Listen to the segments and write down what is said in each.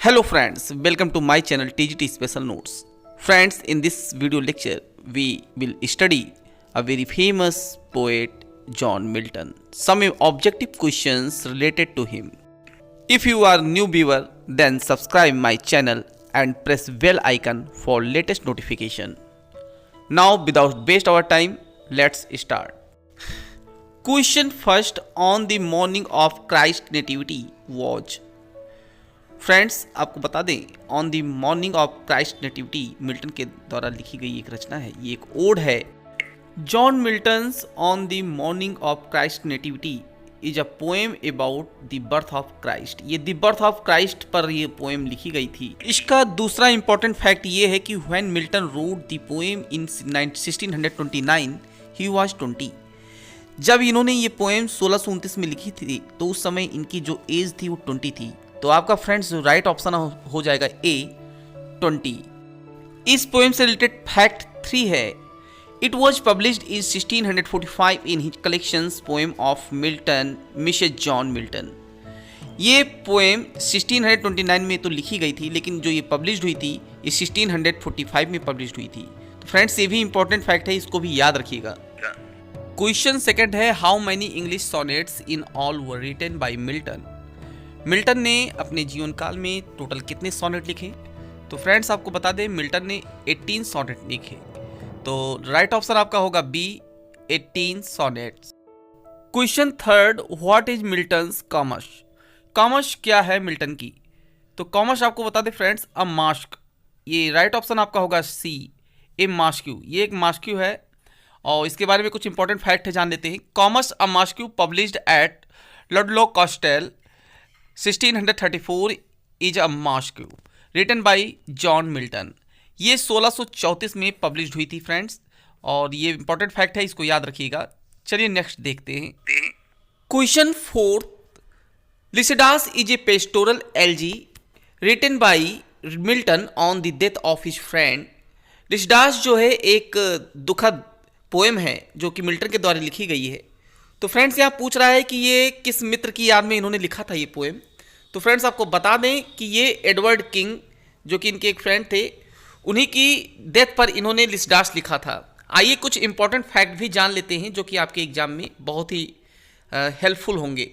Hello friends, welcome to my channel TGT Special Notes. Friends, in this video lecture, we will study a very famous poet John Milton. Some objective questions related to him. If you are new viewer, then subscribe my channel and press bell icon for latest notification. Now without waste our time, let's start. Question first on the morning of Christ nativity was. Friends आपको बता दें on the morning of Christ nativity Milton के द्वारा लिखी गई एक रचना है, ये एक ओड है। John Milton's on the morning of Christ nativity is a poem about the birth of Christ. ये द बर्थ ऑफ क्राइस्ट पर ये पोएम लिखी गई थी। इसका दूसरा इंपॉर्टेंट फैक्ट ये है कि when Milton wrote the poem in 1629 he was 20। जब इन्होंने ये पोएम 1629 में लिखी थी तो उस समय इनकी जो एज थी वो 20 थी। तो आपका फ्रेंड्स राइट ऑप्शन हो जाएगा ए 20। इस पोएम से रिलेटेड फैक्ट 3 है। It was published in 1645 in his collections poem of Milton Mrs John Milton. ये पोएम 1629 में तो लिखी गई थी, लेकिन जो ये पब्लिश्ड हुई थी ये 1645 में पब्लिश्ड हुई थी। तो फ्रेंड्स ये भी इंपॉर्टेंट फैक्ट है, इसको भी याद रखिएगा। क्वेश्चन सेकंड है, how many English sonnets in all were written by Milton. Milton ने अपने जीवन काल में टोटल कितने सोनेट लिखे? तो फ्रेंड्स आपको बता दें मिल्टन ने 18 सोनेट लिखे। तो राइट ऑप्शन आपका होगा B 18 sonnets. Question third, what is Milton's Comus. Comus क्या है मिल्टन की? तो कॉमर्स आपको बता दें फ्रेंड्स अ मास्क। ये राइट ऑप्शन आपका होगा सी ए मास्क्यू। ये एक मास्क्यू है और इसके बारे में कुछ इंपॉर्टेंट फैक्ट है, जान लेते हैं। Comus a masque published at Ludlow Castle 1634 is a masque written by John Milton. ये 1634 में पब्लिश्ड हुई थी फ्रेंड्स, और ये इंपॉर्टेंट फैक्ट है, इसको याद रखिएगा। चलिए नेक्स्ट देखते हैं। Question fourth, Lycidas is a pastoral elegy written by Milton on the death of his friend. Lycidas जो है एक दुखद पोएम है जो कि मिल्टन के द्वारा लिखी गई है। तो फ्रेंड्स यहाँ पूछ रहा है कि ये किस मित्र की याद में इन्होंने लिखा था ये पोएम। तो फ्रेंड्स आपको बता दें कि ये एडवर्ड किंग जो कि इनके एक फ्रेंड थे, उन्हीं की डेथ पर इन्होंने लिसिडास लिखा था। आइए कुछ इंपॉर्टेंट फैक्ट भी जान लेते हैं जो कि आपके एग्जाम में बहुत ही हेल्पफुल होंगे।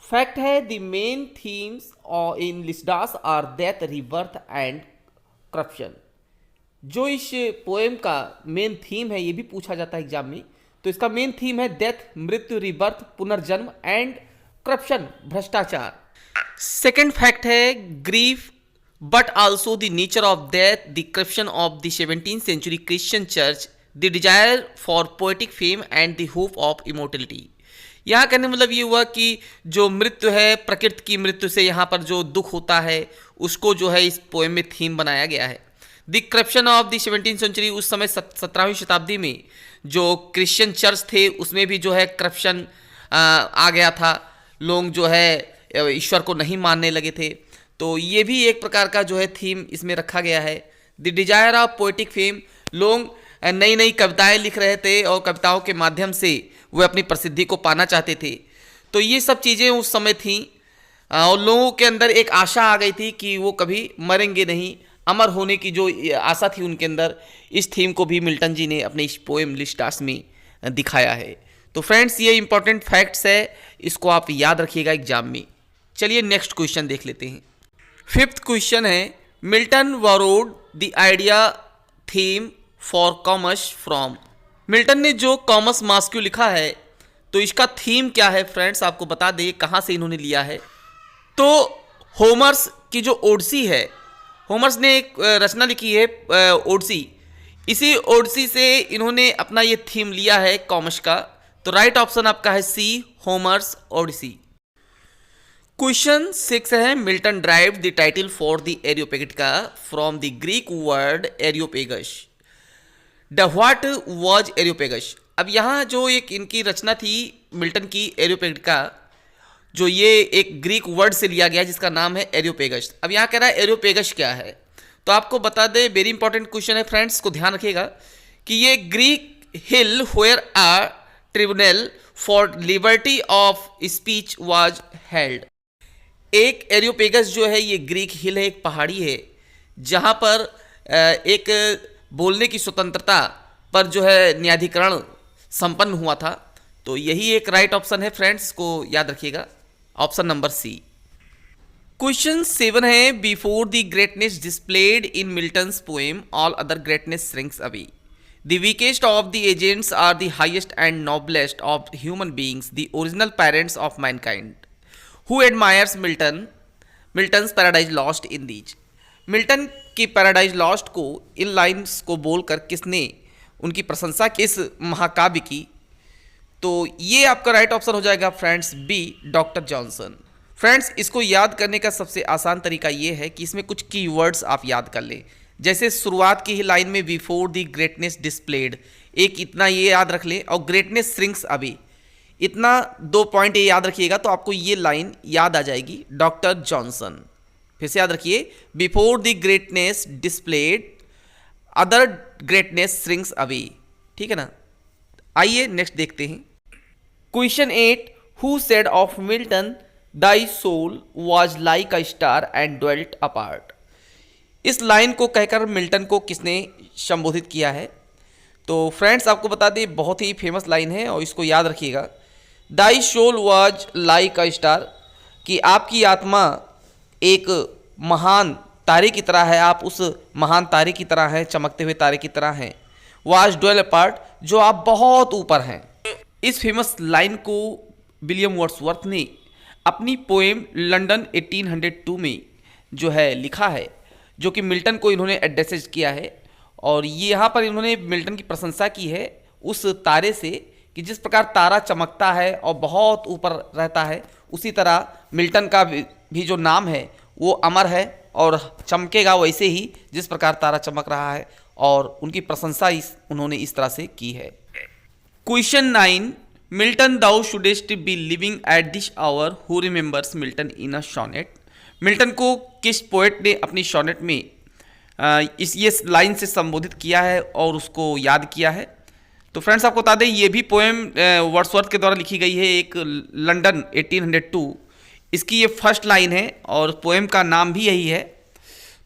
फैक्ट है, the main themes in Lycidas are death, rebirth and corruption. जो इस पोएम का मेन थीम है ये भी पूछा जाता है एग्जाम में। तो इसका मेन थीम है डेथ, मृत्यु, रिबर्थ, पुनर्जन्म एंड करप्शन, भ्रष्टाचार। सेकेंड फैक्ट है, grief but also the nature of death, the corruption of the 17th century Christian church, the desire for poetic fame and the hope of immortality. यहाँ कहने मतलब ये हुआ कि जो मृत्यु है, प्रकृति की मृत्यु से यहाँ पर जो दुख होता है उसको जो है इस पोएम में थीम बनाया गया है। The corruption of the 17th century, उस समय 17वीं शताब्दी में जो क्रिश्चियन चर्च थे उसमें भी जो है करप्शन आ गया था। लोग जो है ईश्वर को नहीं मानने लगे थे। तो ये भी एक प्रकार का जो है थीम इसमें रखा गया है। The desire of poetic fame, लोग नई नई कविताएं लिख रहे थे और कविताओं के माध्यम से वे अपनी प्रसिद्धि को पाना चाहते थे। तो ये सब चीज़ें उस समय थीं और लोगों के अंदर एक आशा आ गई थी कि वो कभी मरेंगे नहीं, अमर होने की जो आशा थी उनके अंदर। इस थीम को भी मिल्टन जी ने अपने इस पोएम लिसिडास में दिखाया है। तो फ्रेंड्स ये इंपॉर्टेंट फैक्ट्स है, इसको आप याद रखिएगा एग्जाम में। चलिए नेक्स्ट क्वेश्चन देख लेते हैं। फिफ्थ क्वेश्चन है, Milton borrowed the idea theme for commerce from. Milton ने जो कॉमर्स मास्क्यू लिखा है तो इसका थीम क्या है फ्रेंड्स, आपको बता दें कहाँ से इन्होंने लिया है। तो होमर्स की जो ओडिसी है, होमर्स ने एक रचना लिखी है ओडिसी, इसी ओडिसी से इन्होंने अपना ये थीम लिया है कॉमर्स का। तो राइट ऑप्शन आपका है सी होमर्स ओडिसी। क्वेश्चन 6 है, Milton drive the title for the Areopagitica from the Greek word Areopagus. The what was Areopagus. अब यहाँ जो एक इनकी रचना थी मिल्टन की एरियोपेगिटिका, जो ये एक ग्रीक वर्ड से लिया गया जिसका नाम है एरियोपेगस। अब यहाँ कह रहा है एरियोपेगस क्या है, तो आपको बता दें वेरी इंपॉर्टेंट क्वेश्चन है फ्रेंड्स, को ध्यान रखिएगा कि ये Greek hill where a tribunal for liberty of speech was held. एक एरियोपेगस जो है ये ग्रीक हिल है, एक पहाड़ी है जहाँ पर एक बोलने की स्वतंत्रता पर जो है न्यायाधिकरण संपन्न हुआ था। तो यही एक राइट ऑप्शन है फ्रेंड्स, को याद रखिएगा, ऑप्शन नंबर सी। क्वेश्चन 7 है, before the greatness displayed in Milton's poem all other greatness shrinks away, the weakest of the agents are the highest and noblest of human beings, the original parents of mankind, who admires Milton's Paradise Lost in these. Milton की Paradise Lost को इन lines को बोलकर किसने उनकी प्रशंसा की, इस महाकाव्य की? तो ये आपका राइट ऑप्शन हो जाएगा friends B, doctor Johnson. Friends इसको याद करने का सबसे आसान तरीका ये है कि इसमें कुछ कीवर्ड्स आप याद कर लें। जैसे शुरुआत की ही लाइन में बिफोर द ग्रेटनेस डिस्प्लेड, एक इतना ये याद रख लें, और ग्रेटनेस श्रिंक्स अवे, इतना 2 पॉइंट ये याद रखिएगा तो आपको ये लाइन याद आ जाएगी, डॉक्टर जॉनसन। फिर से याद रखिए, before the greatness displayed other greatness shrinks away, ठीक है ना। आइए नेक्स्ट देखते हैं। Question 8, who said of Milton thy soul was like a star and dwelt apart. इस लाइन को कहकर मिल्टन को किसने संबोधित किया है? तो फ्रेंड्स आपको बता दें, बहुत ही फेमस लाइन है और इसको याद रखिएगा, thy soul was like a star, कि आपकी आत्मा एक महान तारे की तरह है, आप उस महान तारे की तरह हैं, चमकते हुए तारे की तरह हैं। वॉज ड्वेल अपार्ट, जो आप बहुत ऊपर हैं। इस फेमस लाइन को विलियम वर्ड्सवर्थ ने अपनी पोएम लंदन 1802 में जो है लिखा है, जो कि मिल्टन को इन्होंने एड्रेस किया है। और ये यहाँ पर इन्होंने मिल्टन की प्रशंसा की है उस तारे से, कि जिस प्रकार तारा चमकता है और बहुत ऊपर रहता है, उसी तरह मिल्टन का भी जो नाम है वो अमर है और चमकेगा वैसे ही जिस प्रकार तारा चमक रहा है। और उनकी प्रशंसा उन्होंने इस तरह से की है। Question 9, Milton thou shouldest be living at this hour, who remembers Milton in a sonnet. Milton को किस पोएट ने अपनी सोनेट में ये लाइन से संबोधित किया है और उसको याद किया है? तो फ्रेंड्स आपको बता दें, ये भी पोएम वर्ड्सवर्थ के द्वारा लिखी गई है, एक लंदन 1802, इसकी ये फर्स्ट लाइन है और पोएम का नाम भी यही है।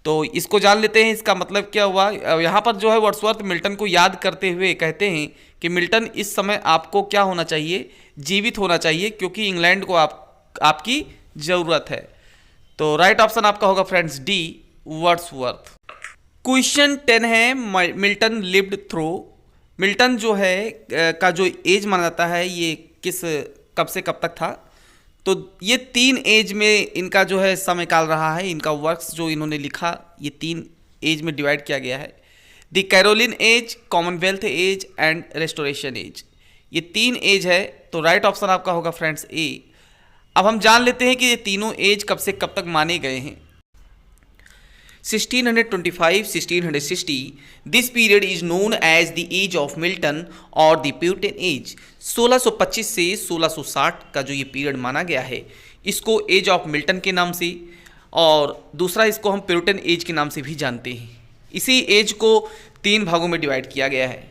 तो इसको जान लेते हैं, इसका मतलब क्या हुआ। यहाँ पर जो है वर्ड्सवर्थ मिल्टन को याद करते हुए कहते हैं कि मिल्टन इस समय आपको क्या होना चाहिए, जीवित होना चाहिए, क्योंकि इंग्लैंड को आपकी ज़रूरत है। तो राइट ऑप्शन आपका होगा फ्रेंड्स डी, वर्ड्सवर्थ। क्वेश्चन 10 है, मिल्टन लिव्ड थ्रू। मिल्टन जो है का जो एज माना जाता है, ये कब से कब तक था? तो ये 3 एज में इनका जो है समय काल रहा है। इनका वर्क्स जो इन्होंने लिखा ये 3 एज में डिवाइड किया गया है, the Caroline age, Commonwealth age and Restoration age. ये 3 एज है, तो राइट ऑप्शन आपका होगा फ्रेंड्स ए। अब हम जान लेते हैं कि ये तीनों एज कब से कब तक माने गए हैं। 1625 1660, this period is known as the age of Milton और द प्यूरिटन एज। 1625 से 1660 का जो ये पीरियड माना गया है, इसको एज ऑफ मिल्टन के नाम से, और दूसरा इसको हम प्यूरिटन एज के नाम से भी जानते हैं। इसी एज को 3 भागों में डिवाइड किया गया है,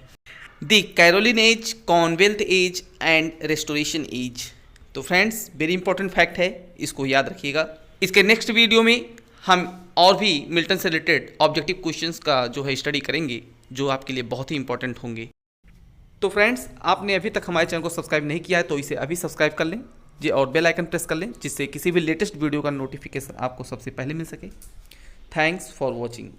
the Caroline age, Commonwealth age and Restoration age. तो फ्रेंड्स वेरी इंपॉर्टेंट फैक्ट है, इसको याद रखिएगा। इसके नेक्स्ट वीडियो में हम और भी मिल्टन से रिलेटेड ऑब्जेक्टिव क्वेश्चंस का जो है स्टडी करेंगे, जो आपके लिए बहुत ही इंपॉर्टेंट होंगे। तो फ्रेंड्स आपने अभी तक हमारे चैनल को सब्सक्राइब नहीं किया है तो इसे अभी सब्सक्राइब कर लें जी, और बेल आइकन प्रेस कर लें, जिससे किसी भी लेटेस्ट वीडियो का नोटिफिकेशन आपको सबसे पहले मिल सके। Thanks for watching.